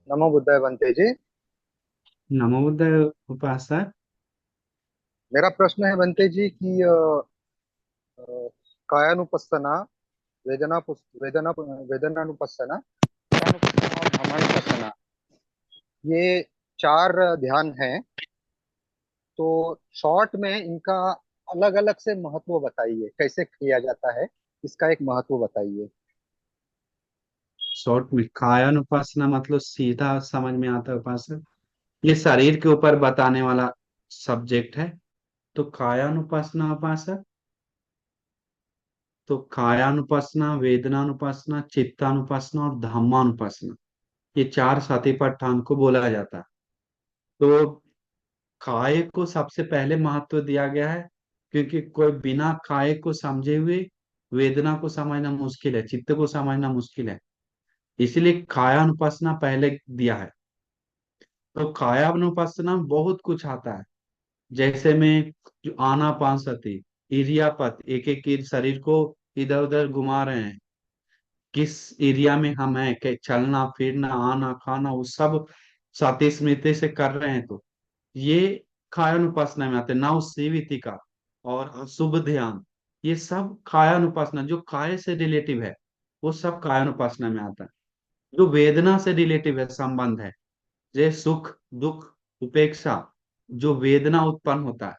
नमो बुद्धाय बनते जी। नमो बुद्ध उपासक। मेरा प्रश्न है बनते जी कि अ, कायानुपස්සना, वेदना वेदनानुपස්සना, कायानुपස්සना और धम्मानुपස්සना, ये चार ध्यान हैं। तो शॉर्ट में इनका अलग अलग से महत्व बताइए, कैसे किया जाता है, इसका एक महत्व बताइए। शॉर्ट में कायानुपासना मतलब सीधा समझ में आता है उपासक। ये शरीर के ऊपर बताने वाला सब्जेक्ट है। तो कायानुपासना उपासक, तो कायानुपासना, वेदनानुपासना, चित्तानुपासना और धम्मानुपासना, ये चार सतिपट्ठान को बोला जाता है। तो काय को सबसे पहले महत्व दिया गया है, क्योंकि कोई बिना काय को समझे हुए वेदना को समझना मुश्किल है, चित्त को समझना मुश्किल है। इसलिए कायानुपासना पहले दिया है। तो कायानुपासना में बहुत कुछ आता है। जैसे में जो आनापानसति, इरियापत, एक एक शरीर को इधर उधर घुमा रहे हैं, किस एरिया में हम हैं, कि चलना फिरना आना खाना वो सब सती स्मृति से कर रहे हैं। तो ये कायानुपासना में आते हैं। नव सेवितिका और अशुभ ध्यान, ये सब कायानुपासना, जो काय से रिलेटिव है वो सब कायानुपासना में आता है। जो वेदना से रिलेटिव है, संबंध है, जैसे सुख दुख उपेक्षा, जो वेदना उत्पन्न होता है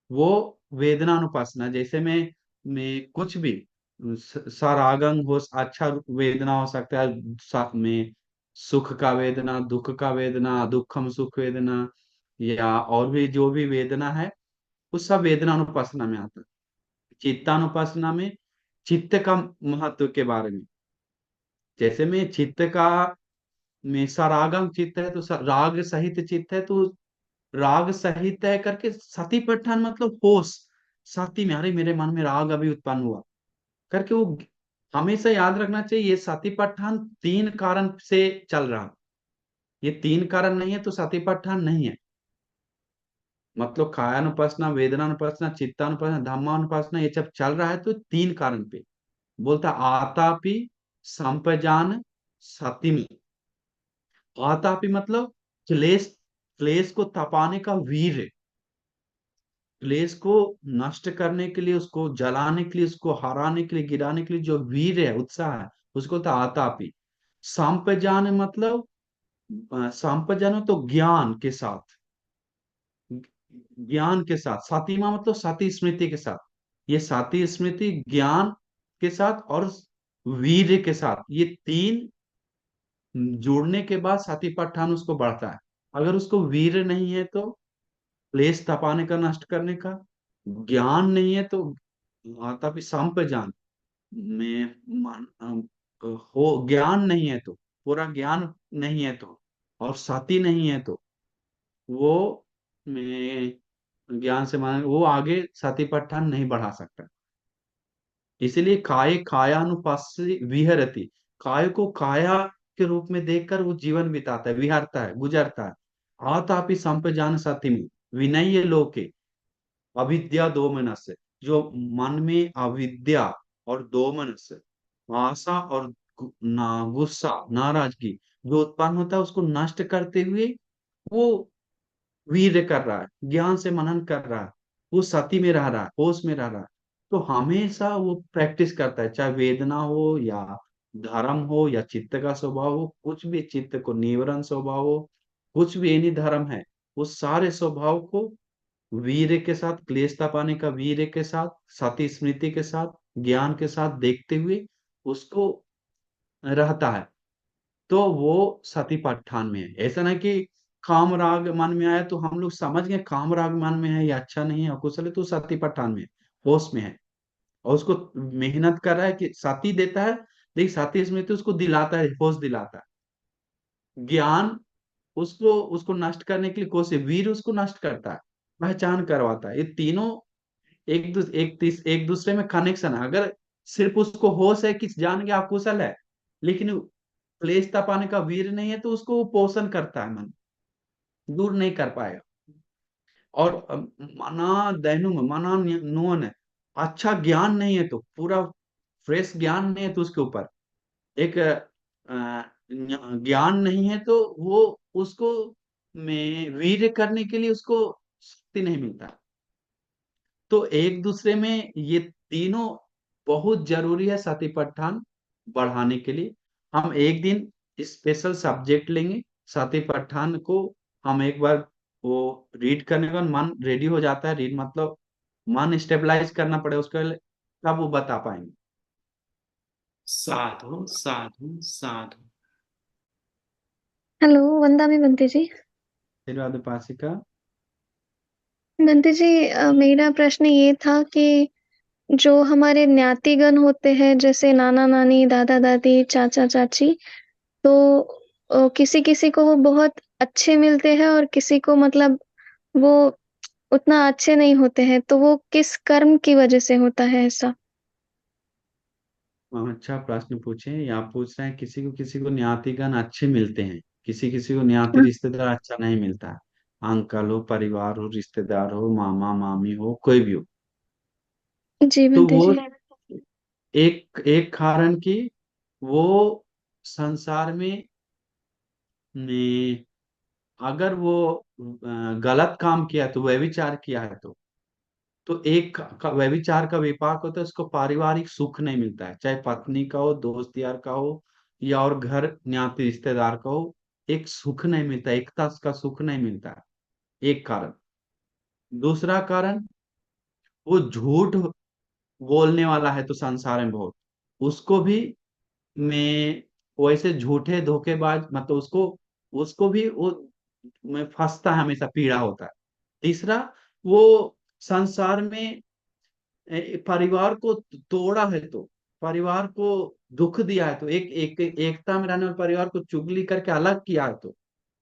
वो वेदना अनुपासना। जैसे में कुछ भी सरागम हो, अच्छा वेदना हो सकता है, में सुख का वेदना, दुख का वेदना, दुखम सुख वेदना, या और भी जो भी वेदना है वो सब वेदना अनुपासना में आता है। चित्तानुपासना में चित्त का महत्व के बारे में, जैसे में चित्त का, में सरागम चित्त है तो राग सहित चित्त है, तो राग सहित है करके सती पठान मतलब होश, सती में, अरे मेरे मन में राग अभी उत्पन्न हुआ करके वो हमेशा याद रखना चाहिए। ये सती पठान तीन कारण से चल रहा, ये तीन कारण नहीं है तो सती पठान नहीं है। मतलब कायानुपासना, वेदनानुपासना, चित्तानुपासना, धम्मानुपासना, ये जब चल रहा है तो तीन कारण पे बोलता, आतापि संपजान सती में। आतापि मतलब क्लेश, क्लेश को तपाने का वीर, क्लेश को नष्ट करने के लिए, उसको जलाने के लिए, उसको हराने के लिए, गिराने के लिए जो वीर है, उत्साह है, उसको तो आतापी। संपजान मतलब संपजान तो ज्ञान के साथ, ज्ञान के साथ, सातिमा मतलब साती स्मृति के साथ। ये साती स्मृति ज्ञान के साथ और वीर के साथ, ये तीन जोड़ने के बाद सतीपट्ठान उसको बढ़ता है। अगर उसको वीर नहीं है तो क्लेश तपाने का, नष्ट करने का, ज्ञान नहीं है तो आता भी संपजान में हो, ज्ञान नहीं है तो, पूरा ज्ञान नहीं है तो, और सती नहीं है तो वो में ज्ञान से मान वो आगे सतीपट्ठान नहीं बढ़ा सकता। इसीलिए काय कायानुपास्य विहरति, काय को काया के रूप में देखकर वो जीवन बिताता है, विहरता है, गुजरता है। आतापि संपजान सती में विनय लोके, अविद्या दो मनस्य, जो मन में अविद्या और दो मनस्य, आशा और गुस्सा, नाराजगी जो उत्पन्न होता है, उसको नष्ट करते हुए वो वीर्य कर रहा है, ज्ञान से मनन कर रहा है, वो सती में रह रहा है, होश में रह रहा है। तो हमेशा वो प्रैक्टिस करता है, चाहे वेदना हो या धर्म हो या चित्त का स्वभाव हो, कुछ भी, चित्त को निवरण स्वभाव हो, कुछ भी एनी धर्म है, वो सारे स्वभाव को वीर्य के साथ, क्लेशता पाने का वीर्य के साथ, सती स्मृति के साथ, ज्ञान के साथ देखते हुए उसको रहता है। तो वो सतीपट्ठान में है। ऐसा नहीं कि काम राग मन में आया तो हम लोग समझ गए काम राग मन में है, या अच्छा नहीं है, अकुशल है, तो सतीपट्ठान में है, होश में है। और उसको मेहनत कर रहा है कि सती देता है, लेकिन सती स्मृति उसको दिलाता है, होश दिलाता है। ज्ञान उसको उसको नष्ट करने के लिए कोशिश, वीर उसको नष्ट करता है, पहचान करवाता है। ये तीनों एक दूसरे में कनेक्शन है। अगर सिर्फ उसको होश है कि जान गया अकुशल है, लेकिन क्लेश तपाने का वीर नहीं है, तो उसको वो पोषण करता है, मन दूर नहीं कर पाएगा। और मना दैनु में मना नुअन है, अच्छा ज्ञान नहीं है तो, पूरा फ्रेश ज्ञान नहीं है तो उसके ऊपर एक ज्ञान नहीं है तो वो उसको में वीर्य करने के लिए उसको शक्ति नहीं मिलता। तो एक दूसरे में ये तीनों बहुत जरूरी है सती पट्ठान बढ़ाने के लिए। हम एक दिन स्पेशल सब्जेक्ट लेंगे सती पट्ठान को। हम एक बार वो रीड करने के बाद मन रेडी हो जाता है, रीड मतलब मन स्टेबलाइज करना पड़े उसके लिए, तब वो बता पाएंगे। साधु साधु साधु। हेलो, वंदा में बनते जी। आशीर्वाद उपासिका। बनते जी, मेरा प्रश्न ये था कि जो हमारे ज्ञातिगण होते हैं, जैसे नाना नानी, दादा दादी, चाचा चाची, तो किसी किसी को वो बहुत अच्छे मिलते हैं और किसी को मतलब वो उतना अच्छे नहीं होते हैं, तो वो किस कर्म की वजह से होता है ऐसा? अच्छा प्रश्न पूछे। आप पूछ रहे हैं किसी को न्यातिगण अच्छे मिलते हैं, किसी किसी को न्याति हाँ, रिश्तेदार अच्छा नहीं मिलता है। अंकल हो, परिवार हो, रिश्तेदार हो, मामा मामी हो, कोई भी हो। जी तो बनते वो जी। एक एक कारण की वो संसार में अगर वो गलत काम किया तो व्यभिचार किया है तो एक व्यभिचार का विपाक होता है, उसको पारिवारिक सुख नहीं मिलता है, चाहे पत्नी का हो, दोस्त यार का हो, या और घर ज्ञाति रिश्तेदार का हो। एक सुख नहीं मिलता, एकता का सुख नहीं मिलता है। एक कारण। दूसरा कारण, वो झूठ बोलने वाला है तो संसार में बहुत, उसको भी में वैसे झूठे धोखेबाज मतलब उसको उसको भी वो में फंसता है, हमेशा पीड़ा होता है। तीसरा, वो संसार में परिवार को तोड़ा है तो, परिवार को दुख दिया है तो, एकता में रहने वाले परिवार को चुगली करके अलग किया है तो,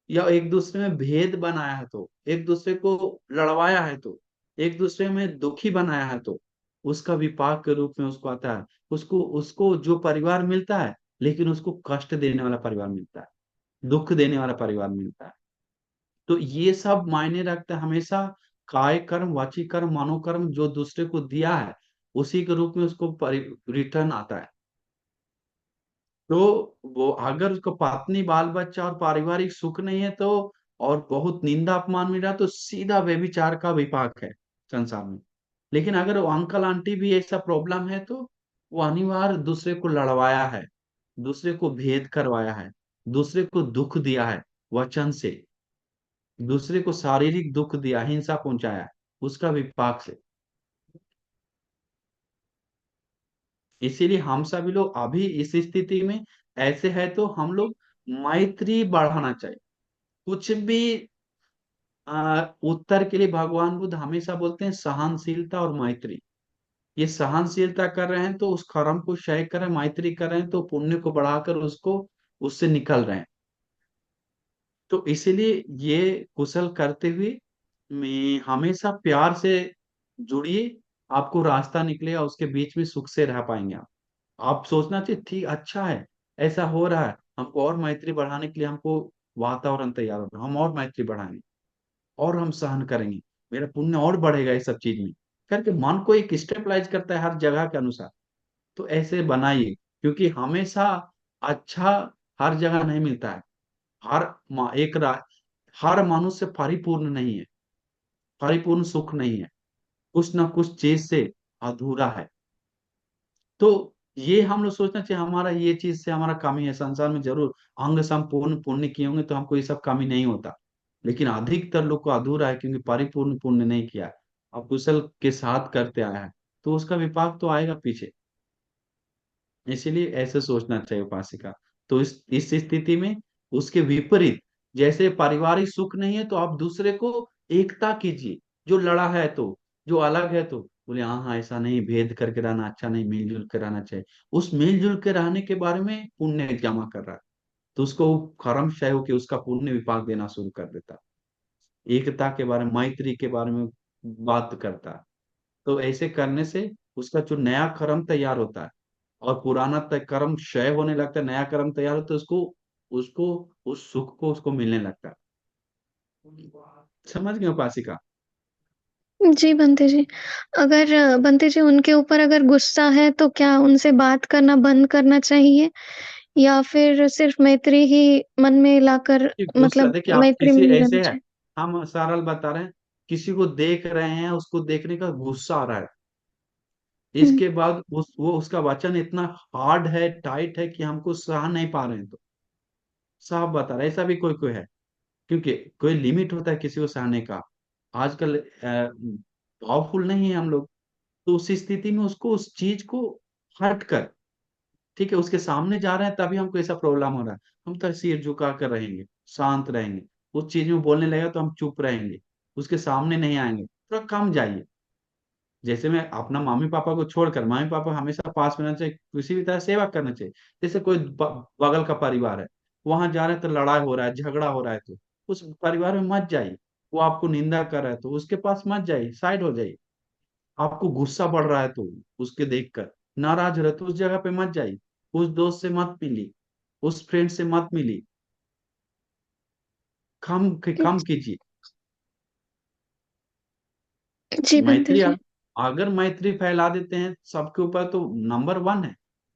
या एक दूसरे में भेद बनाया है तो, एक दूसरे को लड़वाया है तो, एक दूसरे में दुखी बनाया है तो, उसका विपाक के रूप में उसको आता है। उसको उसको जो परिवार मिलता है, लेकिन उसको कष्ट देने वाला परिवार मिलता है, दुख देने वाला परिवार मिलता है। तो ये सब मायने रखते हैं हमेशा। काय कर्म, वाची कर्म, मनोकर्म जो दूसरे को दिया है, उसी के रूप में उसको रिटर्न आता है। तो वो अगर उसको पत्नी, बाल बच्चा और पारिवारिक सुख नहीं है तो, और बहुत निंदा अपमान मिल रहा है, तो सीधा व्यभिचार का विपाक है संसार में। लेकिन अगर वो अंकल आंटी भी ऐसा प्रॉब्लम है तो वो अनिवार्य दूसरे को लड़वाया है, दूसरे को भेद करवाया है, दूसरे को दुख दिया है वचन से, दूसरे को शारीरिक दुख दिया, हिंसा पहुंचाया, उसका विपाक से। इसीलिए हम सभी लोग अभी इस स्थिति में ऐसे है तो हम लोग मैत्री बढ़ाना चाहिए। कुछ भी उत्तर के लिए भगवान बुद्ध हमेशा बोलते हैं सहनशीलता और मैत्री। ये सहनशीलता कर रहे हैं तो उस कर्म को क्षय कर रहे हैं, मैत्री कर रहे हैं तो पुण्य को बढ़ाकर उसको उससे निकल रहे हैं। तो इसीलिए ये कुशल करते हुए में हमेशा प्यार से जुड़िए, आपको रास्ता निकलेगा, उसके बीच में सुख से रह पाएंगे आप सोचना चाहिए ठीक अच्छा है, ऐसा हो रहा है, हमको और मैत्री बढ़ाने के लिए हमको वातावरण तैयार होगा, हम और मैत्री बढ़ाएंगे और हम सहन करेंगे, मेरा पुण्य और बढ़ेगा इस सब चीज में करके मन को एक स्टेबलाइज करता है हर जगह के अनुसार। तो ऐसे बनाइए, क्योंकि हमेशा अच्छा हर जगह नहीं मिलता है। हर हर मनुष्य परिपूर्ण नहीं है, परिपूर्ण सुख नहीं है, कुछ ना कुछ चीज से अधूरा है। तो ये हम लोग सोचना चाहिए हमारा ये चीज से हमारा कमी है संसार में, जरूर अंग संपूर्ण पुण्य किए होंगे तो हमको ये सब कमी नहीं होता, लेकिन अधिकतर लोग को अधूरा है क्योंकि परिपूर्ण पुण्य नहीं किया है, अकुशल के साथ करते आया है, तो उसका विपाक तो आएगा पीछे। इसीलिए ऐसे सोचना चाहिए उपासिका। तो इस स्थिति में उसके विपरीत, जैसे पारिवारिक सुख नहीं है तो आप दूसरे को एकता कीजिए, जो लड़ा है तो, जो अलग है तो बोले हाँ हाँ ऐसा नहीं, भेद करके रहना अच्छा नहीं, मिलजुल के रहना चाहिए। उस मिलजुल के रहने के बारे में पुण्य जमा कर रहा है तो उसको कर्म क्षय होकर उसका पुण्य विपाक देना शुरू कर देता है। एकता के बारे में, मैत्री के बारे में बात करता है। तो ऐसे करने से उसका जो नया कर्म तैयार होता है और पुराना कर्म क्षय होने लगता है, नया कर्म तैयार होता है, उसको उसको उस सुख को उसको मिलने लगता है। समझ गए उपासिका? जी बनते जी। अगर बनते जी उनके ऊपर अगर गुस्सा है तो क्या उनसे बात करना बंद करना चाहिए? या फिर सिर्फ मैत्री ही मन में लाकर कि गुस्सा, मतलब देखिए आप मैत्री में किसी ही रहना ऐसे है, चाहिए? हम सरल बता रहे हैं, किसी को देख रहे हैं, उसको देखने का गुस्सा आ रहा है, हुँ, इसके बाद वो उसका वचन इतना हार्ड है, टाइट है कि हमको सह नहीं पा रहे हैं, तो साफ बता रहे हैं, ऐसा भी कोई कोई है, क्योंकि कोई लिमिट होता है किसी को सहने का। आजकल पावरफुल नहीं है हम लोग, तो उस स्थिति में उसको उस चीज को हट कर, ठीक है, उसके सामने जा रहे हैं तभी हमको ऐसा प्रॉब्लम हो रहा है, हम तो सिर झुका कर रहेंगे, शांत रहेंगे, उस चीज में बोलने लगेगा तो हम चुप रहेंगे, उसके सामने नहीं आएंगे, थोड़ा कम जाइए। जैसे मैं अपना मम्मी पापा को छोड़कर, मम्मी पापा हमेशा पास में रहना चाहिए, किसी भी तरह सेवा करना चाहिए। जैसे कोई बगल का परिवार है, वहां जा रहे हैं तो लड़ाई हो रहा है, झगड़ा हो रहा है, तो उस परिवार में मत जाइए। वो आपको निंदा कर रहा है तो उसके पास मत जाइए, साइड हो जाइए। आपको गुस्सा बढ़ रहा है तो उसके देखकर नाराज हो रहे तो उस जगह पे मत जाइए, उस दोस्त से मत मिलिए, उस फ्रेंड से मत मिलिए, कम कीजिए। जी बंधु मैत्री जी। अगर मैत्री फैला देते हैं सबके ऊपर तो नंबर वन है,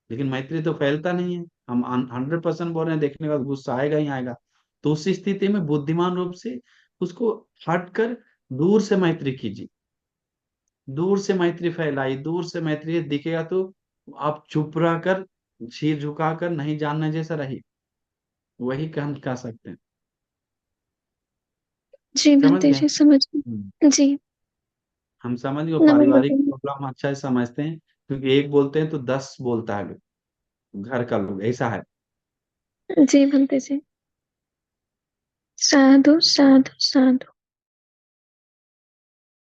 लेकिन मैत्री तो फैलता नहीं है। हम 100% बोल रहे हैं, देखने का गुस्सा आएगा ही आएगा। तो उस स्थिति में बुद्धिमान रूप से उसको हटकर दूर से मैत्री कीजिए, दूर से मैत्री फैलाई, दूर से मैत्री दिखेगा तो आप चुप रहकर, सिर झुकाकर, नहीं जानने जैसा रही, वही कह सकते हैं। जी समझ बंधु गए? जी, समझ हम्म, गई। जी, हम समझ गए, नमस्ते पारिवारिक बंधु। प्रॉब्लम अच्छा से समझते हैं, क्योंकि एक बोलते हैं तो 10 बोलता है लोग, घर का लोग ऐसा है। जी बंधु जी। साधु, साधु, साधु।